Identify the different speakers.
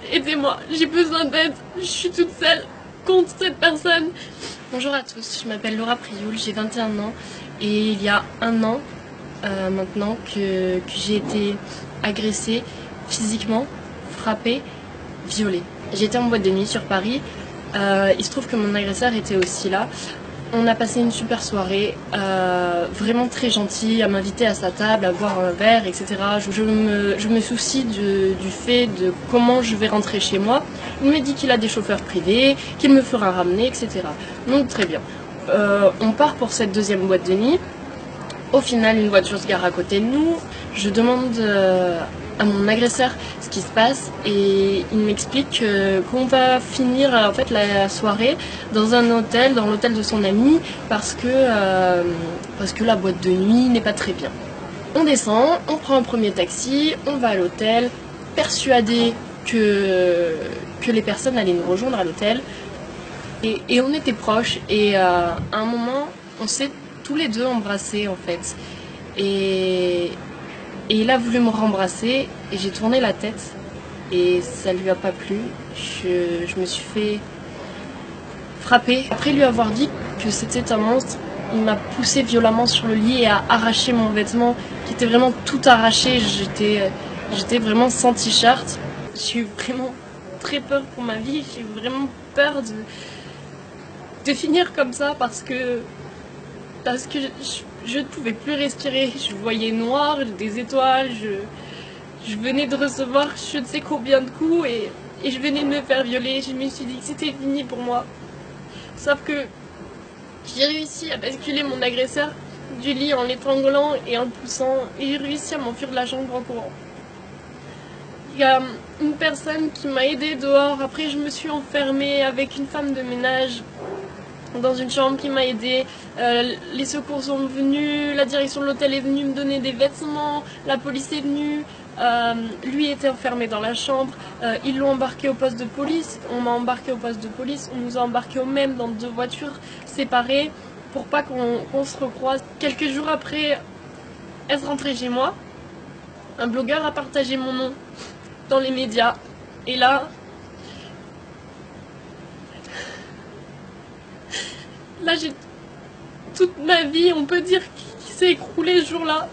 Speaker 1: Aidez-moi, j'ai besoin d'aide, je suis toute seule contre cette personne. Bonjour à tous, je m'appelle Laura Prioul, j'ai 21 ans et il y a un an maintenant que j'ai été agressée physiquement, frappée, violée. J'étais en boîte de nuit sur Paris, il se trouve que mon agresseur était aussi là. On a passé une super soirée, vraiment très gentil, à m'inviter à sa table, à boire un verre, etc. Je me soucie du fait de comment je vais rentrer chez moi. Il me dit qu'il a des chauffeurs privés, qu'il me fera ramener, etc. Donc très bien. On part pour cette deuxième boîte de nuit. Au final, une voiture se gare à côté de nous. Je demande à mon agresseur ce qui se passe et il m'explique qu'on va finir en fait la soirée dans un hôtel, dans l'hôtel de son ami, parce que la boîte de nuit n'est pas très bien. On descend, on prend un premier taxi, on va à l'hôtel, persuadé que les personnes allaient nous rejoindre à l'hôtel. Et on était proches et à un moment, on s'est tous les deux embrassés en fait. Et il a voulu me rembrasser et j'ai tourné la tête et ça lui a pas plu. Je me suis fait frapper. Après lui avoir dit que c'était un monstre, il m'a poussé violemment sur le lit et a arraché mon vêtement qui était vraiment tout arraché. J'étais vraiment sans t-shirt. J'ai eu vraiment très peur pour ma vie. J'ai eu vraiment peur de finir comme ça parce que je ne pouvais plus respirer, je voyais noir, des étoiles, je venais de recevoir je ne sais combien de coups et je venais de me faire violer, je me suis dit que c'était fini pour moi. Sauf que j'ai réussi à basculer mon agresseur du lit en l'étranglant et en le poussant et j'ai réussi à m'enfuir de la chambre en courant. Il y a une personne qui m'a aidée dehors, après je me suis enfermée avec une femme de ménage dans une chambre qui m'a aidée, les secours sont venus, la direction de l'hôtel est venue me donner des vêtements, la police est venue, lui était enfermé dans la chambre, ils l'ont embarqué au poste de police, on m'a embarqué au poste de police, on nous a embarqués au même dans 2 voitures séparées pour pas qu'on se recroise. Quelques jours après être rentrée chez moi, un blogueur a partagé mon nom dans les médias et là j'ai toute ma vie, on peut dire, qui s'est écroulée ce jour-là.